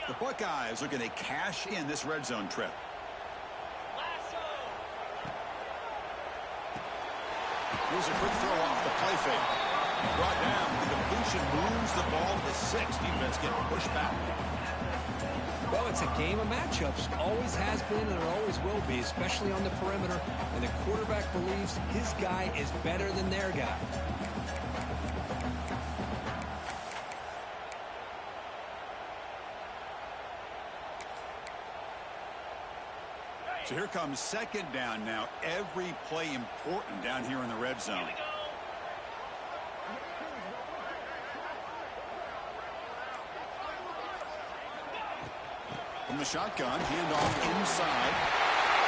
The Buckeyes are going to cash in this red zone trip. Here's a quick throw off the play fake. Brought down. The completion moves the ball to the 6. Defense getting pushed back. Well, it's a game of matchups. Always has been and it always will be, especially on the perimeter. And the quarterback believes his guy is better than their guy. So here comes second down now. Every play important down here in the red zone. From the shotgun, handoff inside.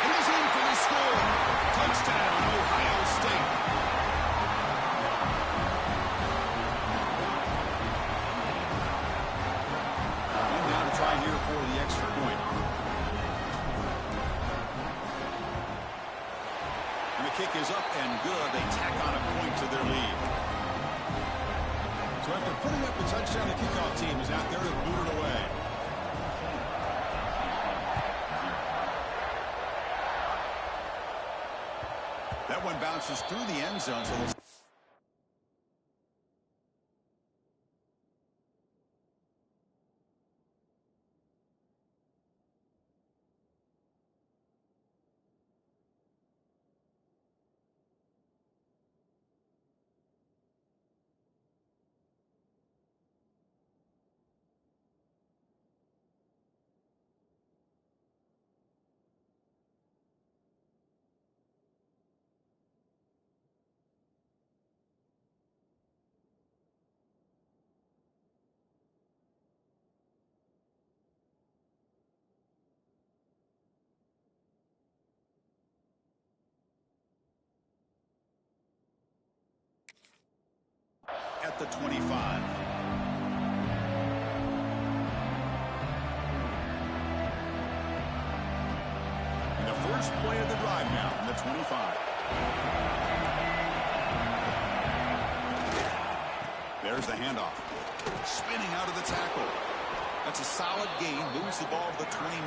And he's in for the score. Touchdown, Ohio State. And now to try here for the extra point. And the kick is up and good. They tack on a point to their lead. So after putting up the touchdown, the kickoff team is out there to boot it away. That one bounces through the end zone. So at the 25. And the first play of the drive now from the 25. There's the handoff. Spinning out of the tackle. That's a solid gain. Moves the ball to the 29.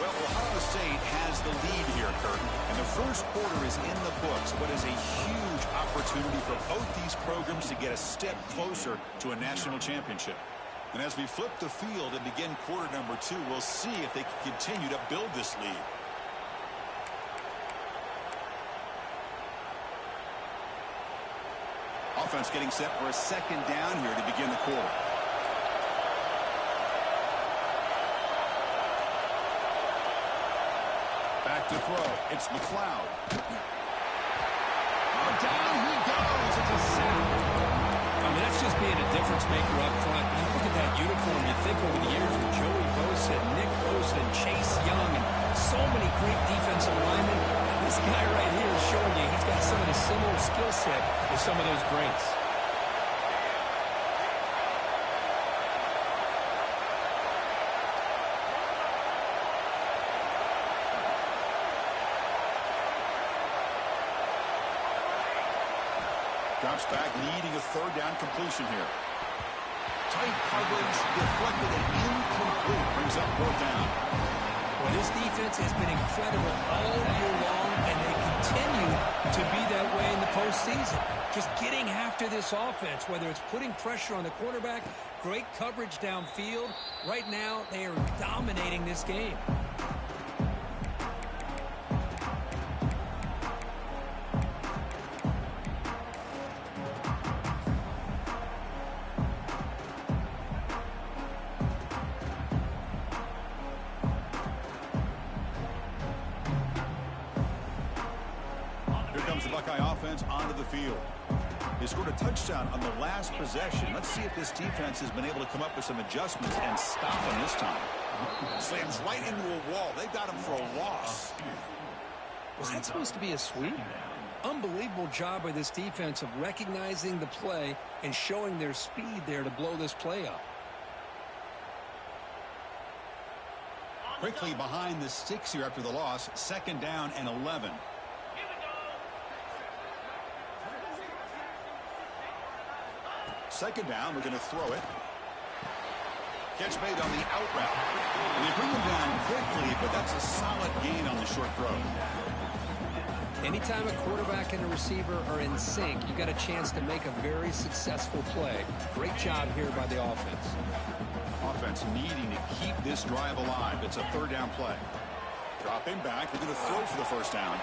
Well, Ohio State has the lead here, Kurt, and the first quarter is in the books. What is a huge opportunity for both these programs to get a step closer to a national championship. And as we flip the field and begin quarter number 2, we'll see if they can continue to build this lead. Offense getting set for a second down here to begin the quarter. Back to throw. It's McLeod. Down he goes. It's a sack. I mean, that's just being a difference maker up front. You look at that uniform, you think over the years with Joey Bosa, Nick Bosa, and Chase Young, and so many great defensive linemen. And this guy right here is showing you he's got some of the similar skill set with some of those greats. Drops back, needing a third down completion here. Tight coverage, deflected and incomplete. Brings up fourth down. Well, this defense has been incredible all year long, and they continue to be that way in the postseason. Just getting after this offense, whether it's putting pressure on the quarterback, great coverage downfield. Right now, they are dominating this game. The Buckeye offense onto the field. They scored a touchdown on the last possession. Let's see if this defense has been able to come up with some adjustments and stop them this time. Slams right into a wall. They got him for a loss. Was that supposed to be a sweep? Unbelievable job by this defense of recognizing the play and showing their speed there to blow this play up. Quickly behind the sticks here after the loss. Second down and 11. Second down, we're going to throw it. Catch made on the out route. And they bring him down quickly, but that's a solid gain on the short throw. Anytime a quarterback and a receiver are in sync, you got a chance to make a very successful play. Great job here by the offense. Offense needing to keep this drive alive. It's a third down play. Dropping back. They're going to throw for the first down.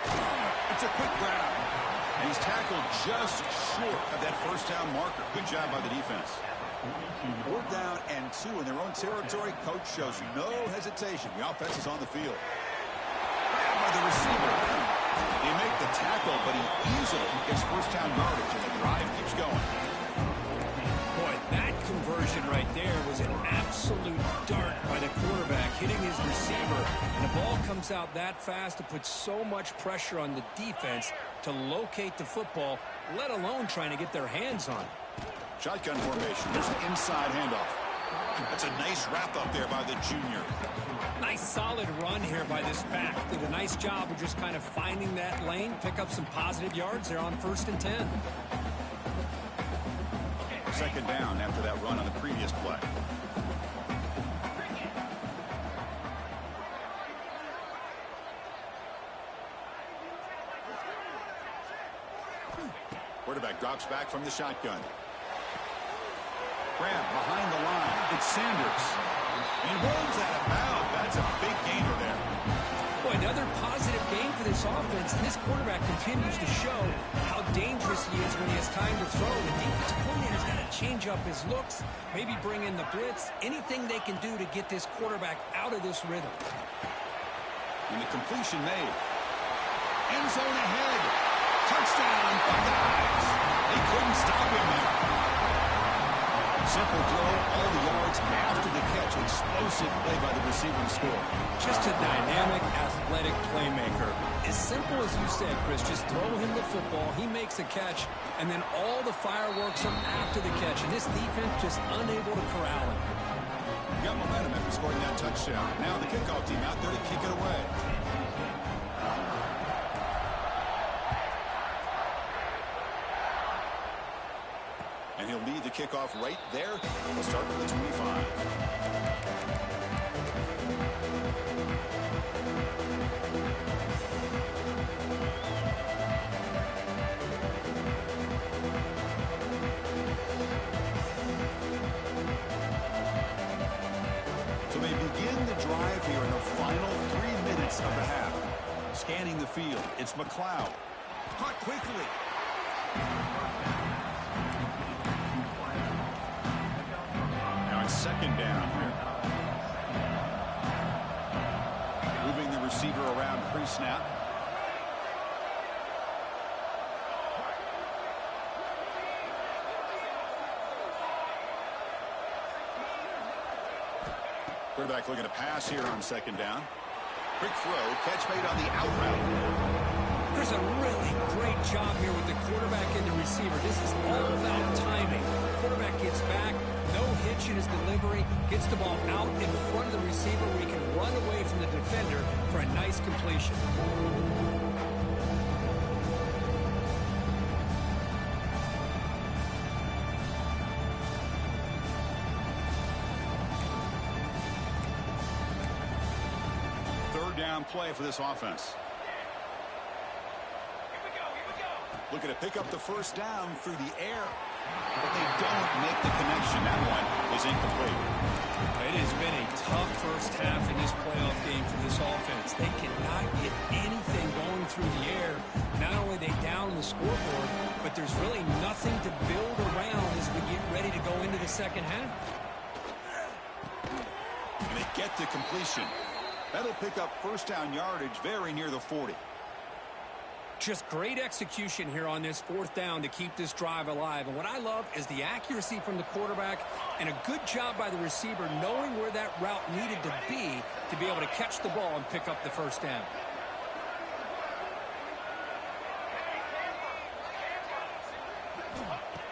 It's a quick grab. And he's tackled just short of that first down marker. Good job by the defense. 4th down and 2 in their own territory. Coach shows no hesitation. The offense is on the field. Grabbed by the receiver. They make the tackle, but he easily gets first down yardage, and the drive keeps going. Boy, that conversion right there was an absolute dart by the quarterback, hitting his receiver. And the ball comes out that fast to put so much pressure on the defense to locate the football, let alone trying to get their hands on it. Shotgun formation. There's an inside handoff. That's a nice wrap up there by the junior. Nice solid run here by this back. Did a nice job of just kind of finding that lane, pick up some positive yards there on 1st and 10. Second down after that run on the previous play. Quarterback drops back from the shotgun. Grab behind the line. It's Sanders. He rolls out of bounds. That's a big gainer there. Boy, another positive game for this offense. This quarterback continues to show how dangerous he is when he has time to throw. The defensive coordinator's got to change up his looks, maybe bring in the blitz, anything they can do to get this quarterback out of this rhythm. And the completion made. End zone ahead. Touchdown, Buckeyes. They couldn't stop him there. Simple throw, all the yards after the catch. Explosive play by the receiver to score. Just a dynamic, athletic playmaker. As simple as you said, Chris, just throw him the football, he makes a catch, and then all the fireworks are after the catch. And this defense just unable to corral him. Got momentum after scoring that touchdown. Now the kickoff team out there to kick it away. And he'll lead the kickoff right there. We'll start with the 25. So they begin the drive here in the final 3 minutes of the half. Scanning the field, it's McLeod. Caught quickly. Second down here. Moving the receiver around pre-snap. Quarterback looking to pass here on second down. Quick throw, catch made on the out route. There's a really great job here with the quarterback and the receiver. This is all about timing. Quarterback gets back. No hitch in his delivery, gets the ball out in front of the receiver where he can run away from the defender for a nice completion. Third down play for this offense. Looking to pick up the first down through the air. But they don't make the connection. That one is incomplete. It has been a tough first half in this playoff game for this offense. They cannot get anything going through the air. Not only are they down the scoreboard, but there's really nothing to build around as we get ready to go into the second half. And they get the completion. That'll pick up first down yardage very near the 40. Just great execution here on this 4th down to keep this drive alive. And what I love is the accuracy from the quarterback and a good job by the receiver knowing where that route needed to be able to catch the ball and pick up the first down.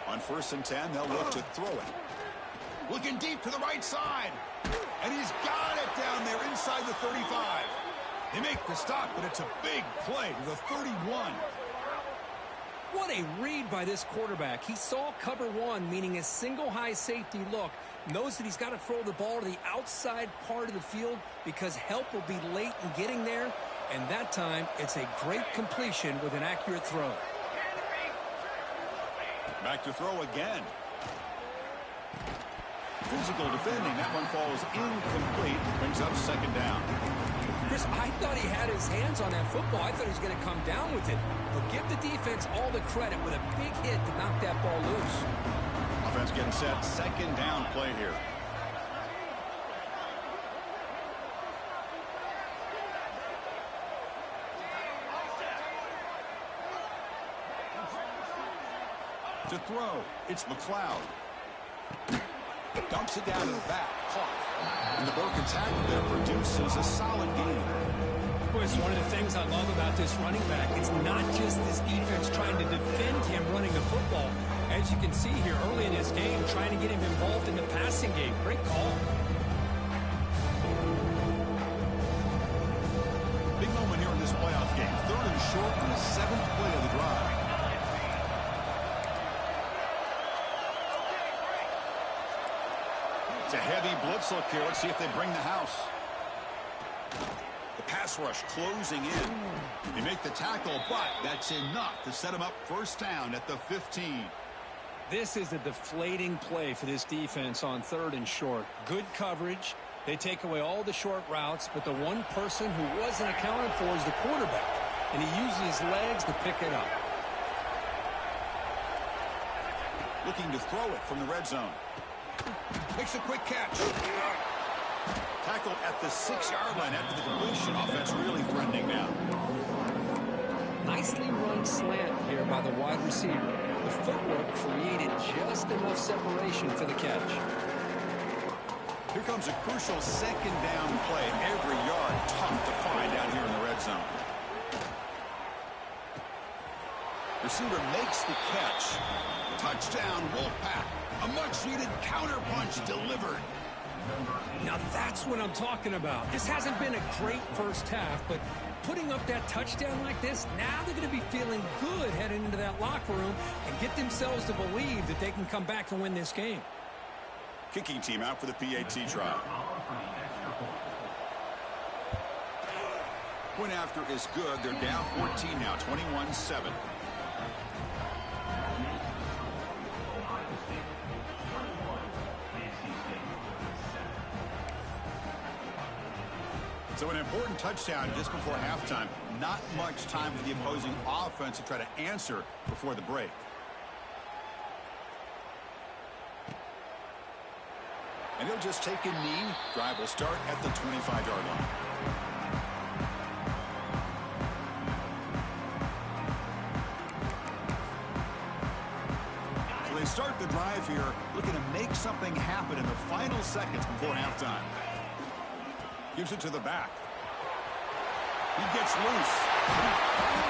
On 1st and 10, they'll look to throw it. Looking deep to the right side. And he's got it down there inside the 35. They make the stop, but it's a big play to the 31. What a read by this quarterback. He saw cover one, meaning a single high safety look, knows that he's got to throw the ball to the outside part of the field because help will be late in getting there, and that time it's a great completion with an accurate throw. Back to throw again. Physical defending. That one falls incomplete. Brings up second down. Chris, I thought he had his hands on that football. I thought he was going to come down with it. But give the defense all the credit with a big hit to knock that ball loose. Offense getting set. Second down play here. To throw, it's McLeod. Dumps it down to the back. Caught. And the broken tackle there produces a solid gain. Boy, it's one of the things I love about this running back. It's not just this defense trying to defend him running the football. As you can see here early in this game, trying to get him involved in the passing game. Great call. Big moment here in this playoff game. Third and short on the 7th play of the drive. It's a heavy blitz look here. Let's see if they bring the house. The pass rush closing in. They make the tackle, but that's enough to set them up first down at the 15. This is a deflating play for this defense on third and short. Good coverage. They take away all the short routes, but the one person who wasn't accounted for is the quarterback, and he uses his legs to pick it up. Looking to throw it from the red zone. Makes a quick catch. Tackle at the 6-yard line after the completion. Offense really threatening now. Nicely run slant here by the wide receiver. The footwork created just enough separation for the catch. Here comes a crucial second down play. Every yard tough to find down here in the red zone. Receiver makes the catch. Touchdown, Wolfpack. A much-needed counterpunch delivered. Now that's what I'm talking about. This hasn't been a great first half, but putting up that touchdown like this, now they're going to be feeling good heading into that locker room and get themselves to believe that they can come back and win this game. Kicking team out for the PAT try. Point after is good. They're down 14 now, 21-7. So an important touchdown just before halftime. Not much time for the opposing offense to try to answer before the break. And he'll just take a knee. Drive will start at the 25-yard line. So they start the drive here, looking to make something happen in the final seconds before halftime. Gives it to the back. He gets loose.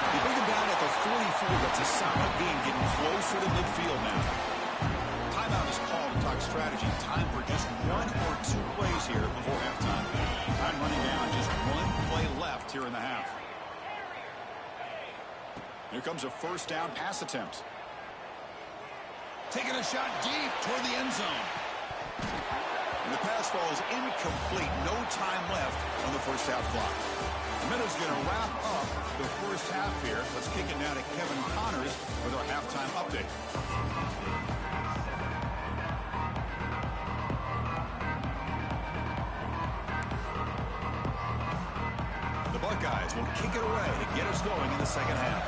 They bring him down at the 44. That's a solid gain, getting closer to midfield now. Timeout is called to talk strategy. Time for just 1 or 2 plays here before halftime. Time running down. Just 1 play left here in the half. Here comes a first down pass attempt. Taking a shot deep toward the end zone. And the pass falls incomplete. No time left on the first half clock. The Meadows going to wrap up the first half here. Let's kick it now to Kevin Connors with our halftime update. The Buckeyes will kick it away to get us going in the second half.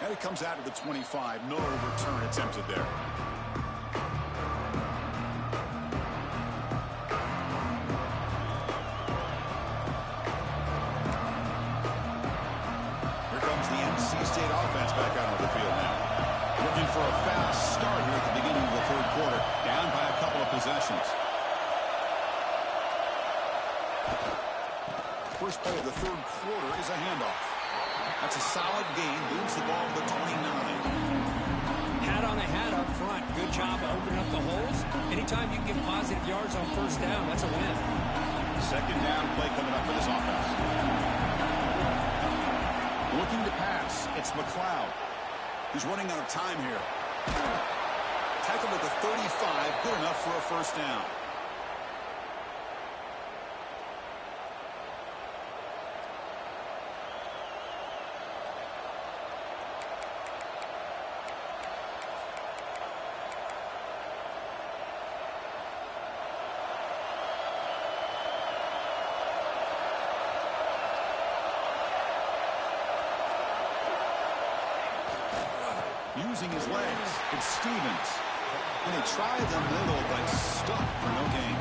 And it comes out of the 25. No return attempted there. Here comes the NC State offense back out on the field now. Looking for a fast start here at the beginning of the third quarter. Down by a couple of possessions. First play of the third quarter is a handoff. That's a solid gain. Moves the ball to the 29. Hat on a hat up front. Good job of opening up the holes. Anytime you can get positive yards on first down, that's a win. Second down play coming up for this offense. Looking to pass. It's McLeod. He's running out of time here. Tackled at the 35. Good enough for a first down. Using his legs, it's Stevens. And they try the middle, but stuffed for no gain.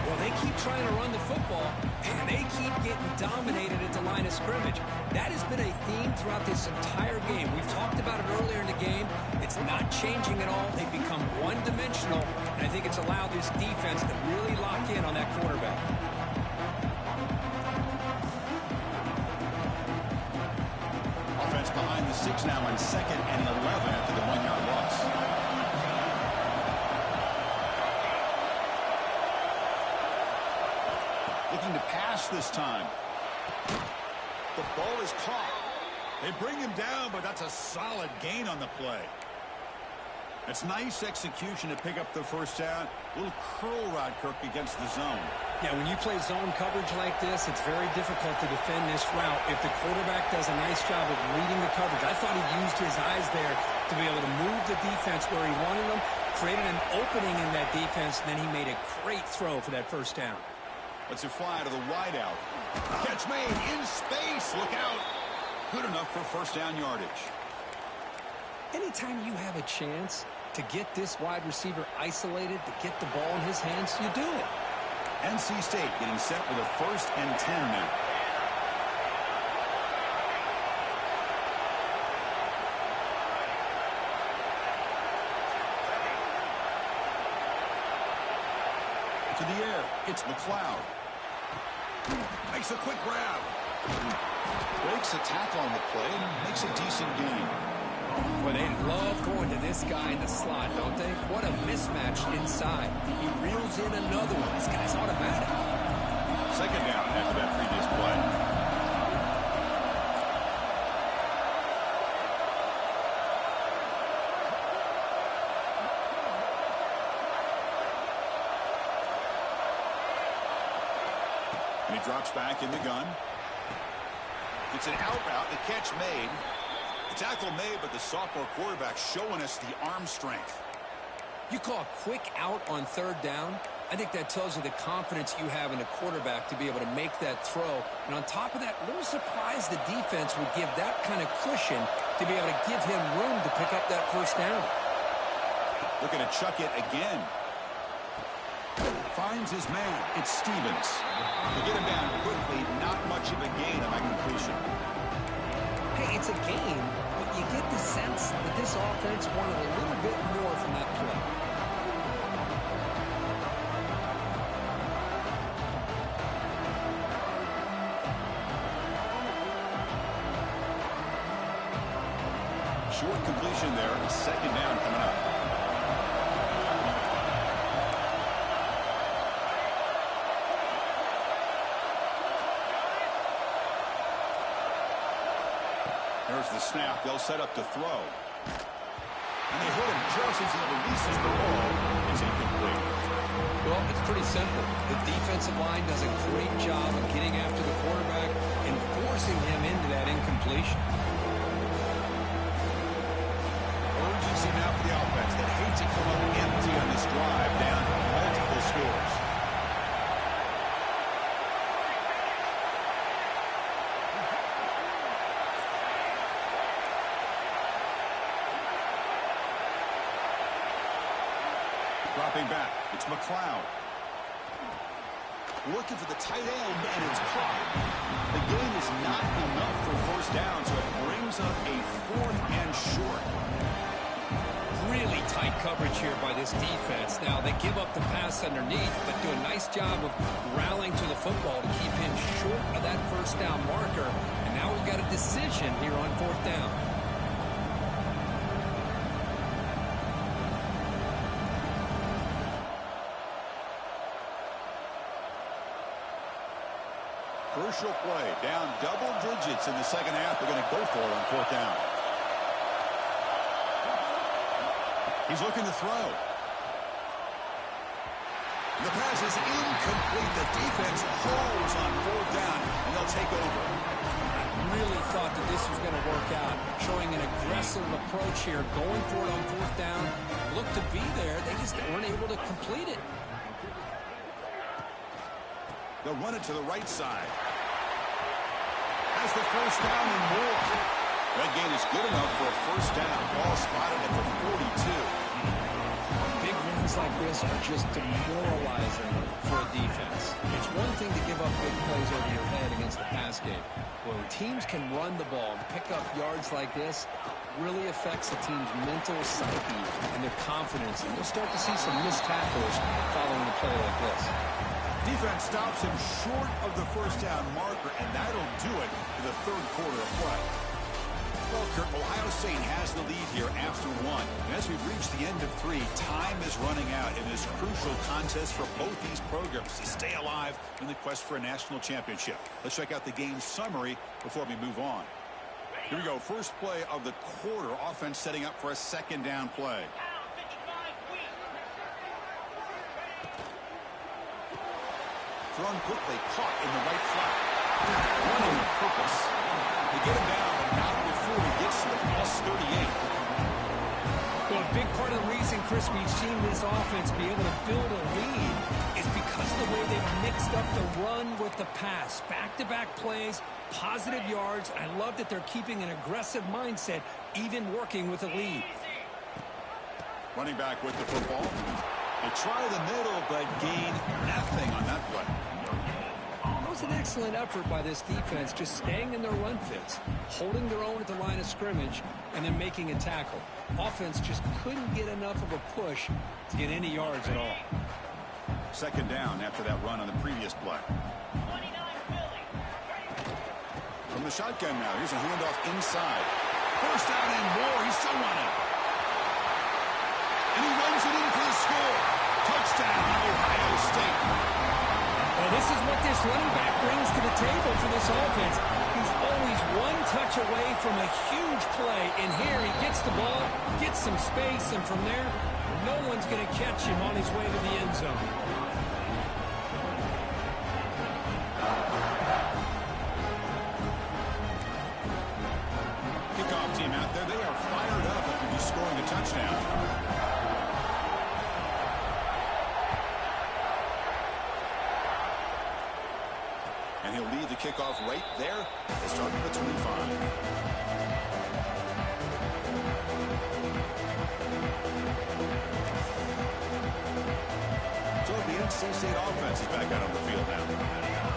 Well, they keep trying to run the football, and they keep getting dominated at the line of scrimmage. That has been a theme throughout this entire game. We've talked about it earlier in the game. It's not changing at all. They've become one-dimensional, and I think it's allowed this defense to really lock in on that quarterback. Offense behind the 6 now on 2nd and 11 after the 1-yard loss. Looking to pass this time. The ball is caught. They bring him down, but that's a solid gain on the play. It's nice execution to pick up the first down. A little curl route, Kirk, against the zone. Yeah, when you play zone coverage like this, it's very difficult to defend this route if the quarterback does a nice job of reading the coverage. I thought he used his eyes there to be able to move the defense where he wanted them, created an opening in that defense, and then he made a great throw for that first down. Let's it fly to the wideout. Catch made in space. Look out. Good enough for first down yardage. Anytime you have a chance to get this wide receiver isolated, to get the ball in his hands, you do it. NC State getting set with a 1st and 10 now. To the air, it's McLeod. Makes a quick grab. Breaks a tackle on the play, makes a decent gain. Well, they love going to this guy in the slot, don't they? What a mismatch inside. He reels in another one. This guy's automatic. Second down after that previous play. And he drops back in the gun. It's an out route. The catch made. The tackle made, but the sophomore quarterback showing us the arm strength. You call a quick out on 3rd down. I think that tells you the confidence you have in a quarterback to be able to make that throw. And on top of that, a little surprised the defense would give that kind of cushion to be able to give him room to pick up that first down. Looking to chuck it again. Finds his man. It's Stevens. They get him down quickly. Not much of a gain on that completion. Hey, it's a game, but you get the sense that this offense wanted a little bit more from that play. Short completion there. 2nd down coming up. There's the snap. They'll set up to throw. And they hit him just as he releases the ball. It's incomplete. Well, it's pretty simple. The defensive line does a great job of getting after the quarterback and forcing him into that incompletion. Urgency now for the offense that hates to come up empty on this drive, down multiple scores. Dropping back, it's McLeod. Looking for the tight end, and it's caught. The gain is not enough for first down, so it brings up a 4th and short. Really tight coverage here by this defense. Now, they give up the pass underneath, but do a nice job of rallying to the football to keep him short of that first down marker. And now we've got a decision here on 4th down. Crucial play. Down double digits in the second half. They're going to go for it on fourth down. He's looking to throw. The pass is incomplete. The defense holds on fourth down, and they'll take over. I really thought that this was going to work out, showing an aggressive approach here, going for it on fourth down. Looked to be there. They just weren't able to complete it. They'll run it to the right side. Has the first down and more. That gain is good enough for a first down. Ball spotted at the 42. Big runs like this are just demoralizing for a defense. It's one thing to give up big plays over your head against the pass game. When teams can run the ball and pick up yards like this, really affects the team's mental psyche and their confidence. And you'll start to see some missed tackles following a play like this. Defense stops him short of the first down marker, and that'll do it for the third quarter of play. Well, Kurt, Ohio State has the lead here after one. And as we've reached the end of three, time is running out in this crucial contest for both these programs to stay alive in the quest for a national championship. Let's check out the game summary before we move on. Here we go. First play of the quarter. Offense setting up for a second down play. Thrown quickly, caught in the right flat. Running on purpose. They get him down, but not before he gets to the plus 38. Well, a big part of the reason, Chris, we've seen this offense be able to build a lead is because of the way they've mixed up the run with the pass. Back-to-back plays, positive yards. I love that they're keeping an aggressive mindset, even working with a lead. Running back with the football. They try the middle, but gain nothing on that play. That was an excellent effort by this defense, just staying in their run fits, holding their own at the line of scrimmage, and then making a tackle. Offense just couldn't get enough of a push to get any yards at all. Second down after that run on the previous play. From the shotgun now, here's a handoff inside. First down and more. He's still running. And he runs it in for the score. Touchdown, Ohio State. Well, this is what this running back brings to the table for this offense. He's always one touch away from a huge play. And here he gets the ball, gets some space, and from there, no one's going to catch him on his way to the end zone. Kickoff team out there, they are fired up after just scoring a touchdown. And he'll lead the kickoff right there at the start of the 25. So the NC State offense is back out on the field now.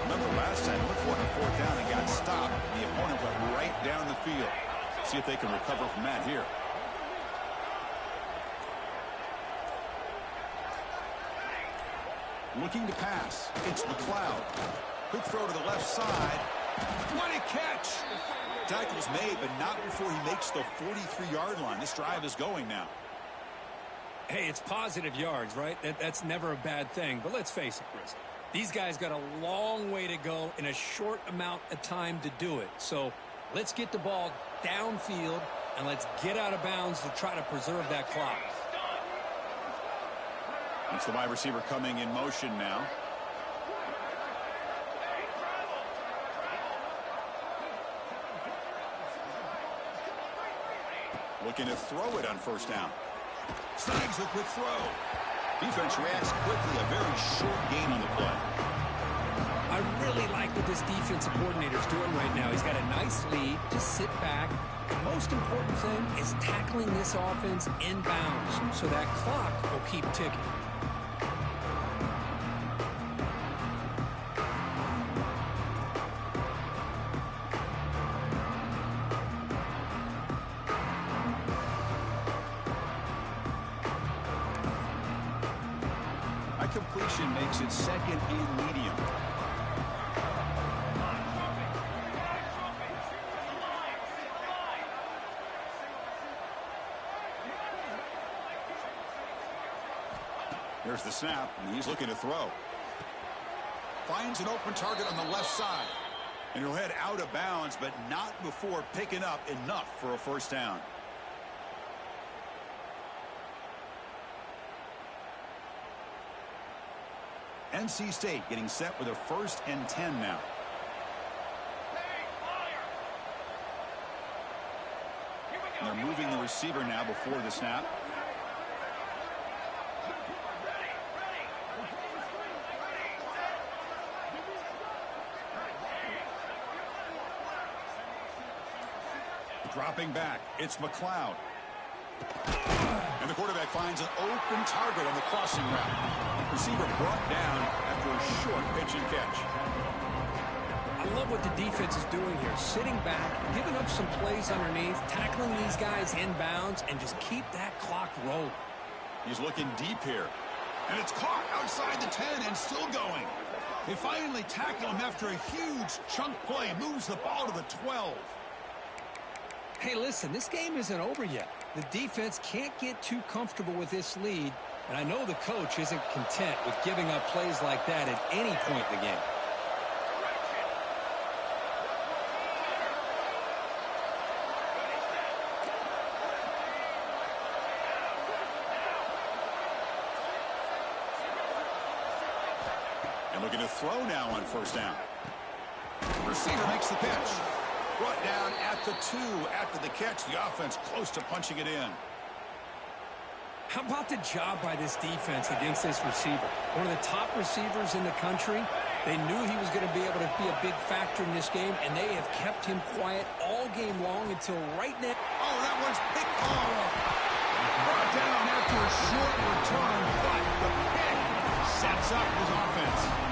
Remember last time, looked for it on fourth down and got stopped. The opponent went right down the field. See if they can recover from that here. Looking to pass. It's McLeod. Quick throw to the left side. What a catch! Tackle's made, but not before he makes the 43-yard line. This drive is going now. Hey, it's positive yards, right? That's never a bad thing. But let's face it, Chris. These guys got a long way to go in a short amount of time to do it. So let's get the ball downfield, and let's get out of bounds to try to preserve that clock. It's the wide receiver coming in motion now. Looking to throw it on first down. Snags the quick throw. Defense reacts quickly. A very short gain on the play. I really like what this defensive coordinator's doing right now. He's got a nice lead. Just sit back. The most important thing is tackling this offense inbounds so that clock will keep ticking. Completion makes it second and medium. Here's the snap, and he's looking to throw. Finds an open target on the left side. And he'll head out of bounds, but not before picking up enough for a first down. NC State getting set with a 1st and 10 now. And they're moving the receiver now before the snap. Dropping back, it's McLeod. And the quarterback finds an open target on the crossing route. Receiver brought down after a short pitch and catch. I love what the defense is doing here. Sitting back, giving up some plays underneath, tackling these guys inbounds, and just keep that clock rolling. He's looking deep here. And it's caught outside the 10 and still going. They finally tackle him after a huge chunk play. Moves the ball to the 12. Hey, listen, this game isn't over yet. The defense can't get too comfortable with this lead, and I know the coach isn't content with giving up plays like that at any point in the game. And looking to throw now on first down. Receiver makes the pitch. Brought down at the 2 after the catch. The offense close to punching it in. How about the job by this defense against this receiver? One of the top receivers in the country. They knew he was going to be able to be a big factor in this game, and they have kept him quiet all game long until right now. Oh, that one's picked off. Brought down after a short return, but the pick sets up his offense.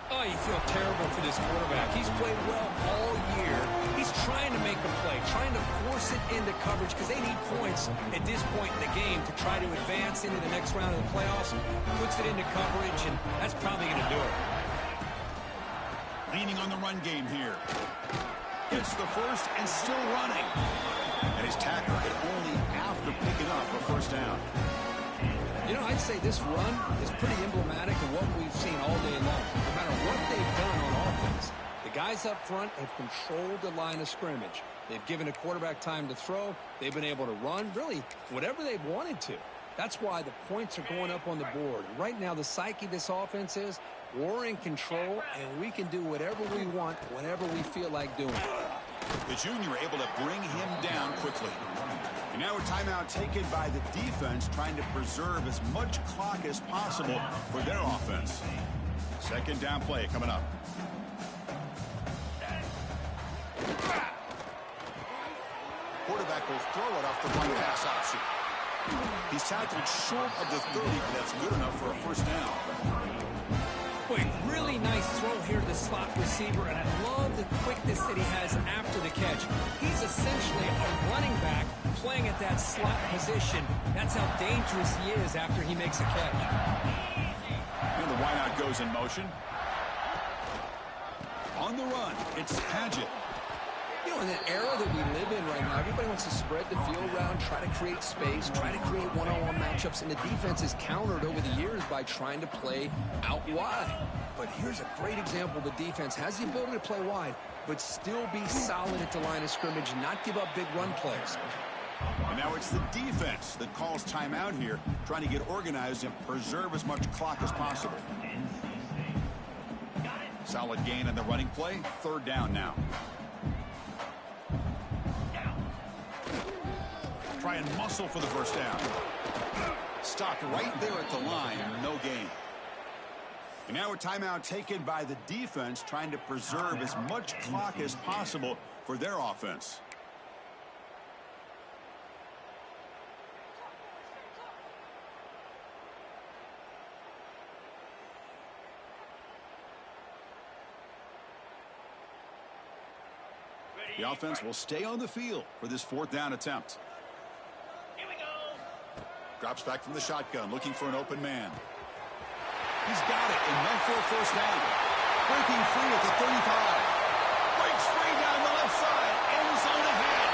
Oh, you feel terrible for this quarterback. He's played well all year. He's trying to make a play, trying to force it into coverage because they need points at this point in the game to try to advance into the next round of the playoffs. Puts it into coverage, and that's probably going to do it. Leaning on the run game here. Gets the first and still running. And his tackler hit only after picking up a first down. You know, I'd say this run is pretty emblematic of what we've seen all day long. No matter what they've done on offense, the guys up front have controlled the line of scrimmage. They've given a quarterback time to throw. They've been able to run, really, whatever they've wanted to. That's why the points are going up on the board. Right now, the psyche of this offense is we're in control, and we can do whatever we want whenever we feel like doing it. The junior able to bring him down quickly. And now a timeout taken by the defense, trying to preserve as much clock as possible for their offense. Second down play coming up. Quarterback will throw it off the run pass option. He's tackled short of the 30, but that's good enough for a first down. Boy, really nice throw here to the slot receiver, and I love the quickness that he has after the catch. He's essentially a running back playing at that slot position. That's how dangerous he is after he makes a catch. And the wideout goes in motion. On the run, it's Paget. You know, in the era that we live in right now, everybody wants to spread the field around, try to create space, try to create one-on-one matchups, and the defense is countered over the years by trying to play out wide. But here's a great example. The defense has the ability to play wide, but still be solid at the line of scrimmage, not give up big run plays. And now it's the defense that calls timeout here, trying to get organized and preserve as much clock as possible. Solid gain on the running play. Third down now. Try and muscle for the first down. Stopped right there at the line. No gain. And now a timeout taken by the defense, trying to preserve as much clock as possible for their offense. The offense will stay on the field for this fourth down attempt. Here we go. Drops back from the shotgun, looking for an open man. He's got it, enough for a first down. Breaking free at the 35. Breaks free down the left side, end zone ahead.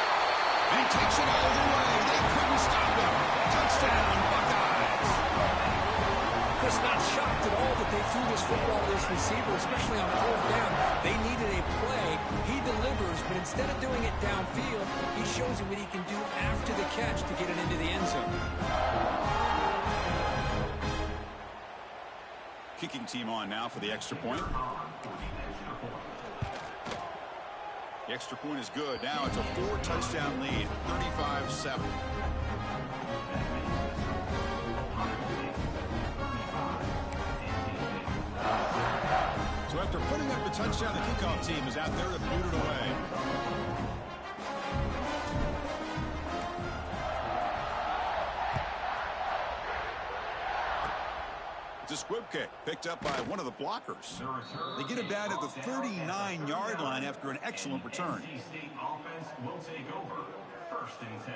And he takes it all the way. They couldn't stop him. Touchdown, Buckeyes. just not shocked at all that they threw this football to this receiver, especially on fourth down. They needed a play. He delivers, but instead of doing it downfield, he shows him what he can do after the catch to get it into the end zone. Kicking team on now for the extra point. The extra point is good. Now it's a 4-touchdown lead, 35-7. So after putting up a touchdown, the kickoff team is out there to boot it away. It's a squib kick picked up by one of the blockers. They get it down at the 39-yard line after an excellent return. State offense will take over. 1st and 10.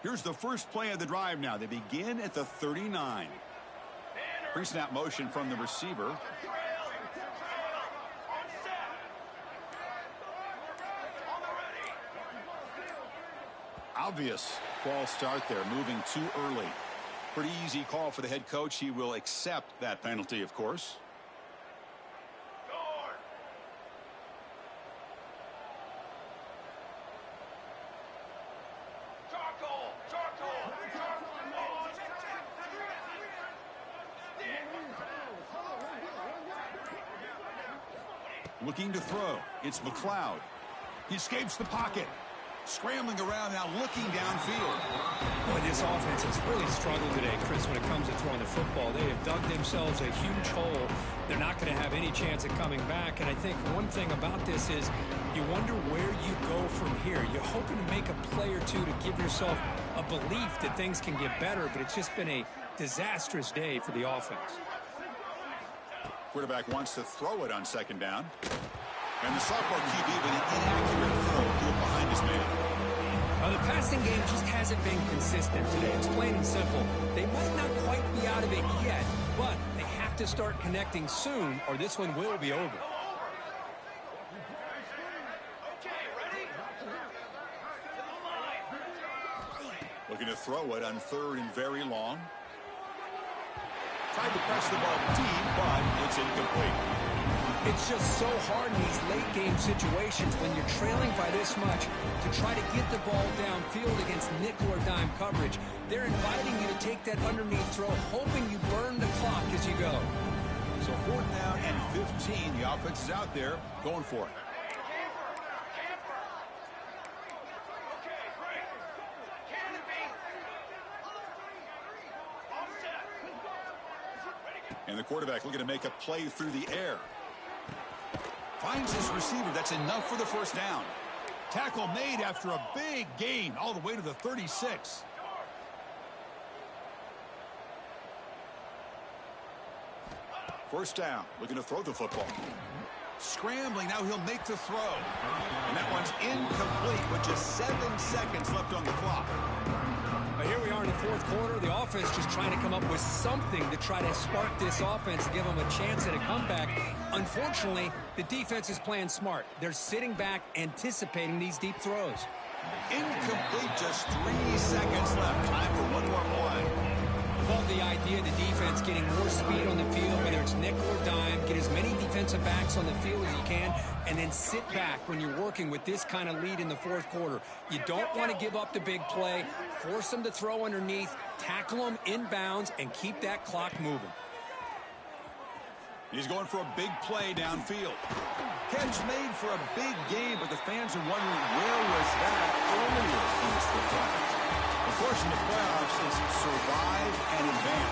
Here's the first play of the drive now. They begin at the 39. Pre-snap motion from the receiver. Obvious false start there, moving too early. Pretty easy call for the head coach. He will accept that penalty, of course. Looking to throw. It's McLeod. He escapes the pocket. Scrambling around now, looking downfield. Boy, this offense has really struggled today, Chris, when it comes to throwing the football. They have dug themselves a huge hole. They're not going to have any chance of coming back. And I think one thing about this is you wonder where you go from here. You're hoping to make a play or two to give yourself a belief that things can get better, but it's just been a disastrous day for the offense. Quarterback wants to throw it on 2nd down. And the sophomore QB with an inaccurate throw threw it behind his man. The passing game just hasn't been consistent today. It's plain and simple. They might not quite be out of it yet, but they have to start connecting soon or this one will be over. Looking to throw it on 3rd and very long. Tried to press the ball deep, but it's incomplete. It's just so hard in these late game situations when you're trailing by this much to try to get the ball downfield against nickel or dime coverage. They're inviting you to take that underneath throw, hoping you burn the clock as you go. So 4th down and 15. The offense is out there going for it. And the quarterback looking to make a play through the air. Finds his receiver. That's enough for the 1st down. Tackle made after a big gain all the way to the 36. First down. Looking to throw the football. Scrambling. Now he'll make the throw. And that one's incomplete with just 7 seconds left on the clock. Here we are in the 4th quarter. The offense just trying to come up with something to try to spark this offense to give them a chance at a comeback. Unfortunately, the defense is playing smart. They're sitting back, anticipating these deep throws. Incomplete, just 3 seconds left. Time for one more play. Love the idea of the defense getting more speed on the field, whether it's nickel or dime, get as many defensive backs on the field as you can, and then sit back when you're working with this kind of lead in the 4th quarter. You don't want to give up the big play, force them to throw underneath, tackle them inbounds, and keep that clock moving. He's going for a big play downfield. Catch made for a big game, but the fans are wondering where was that earlier in this football. Of course, in the playoffs is survive and advance.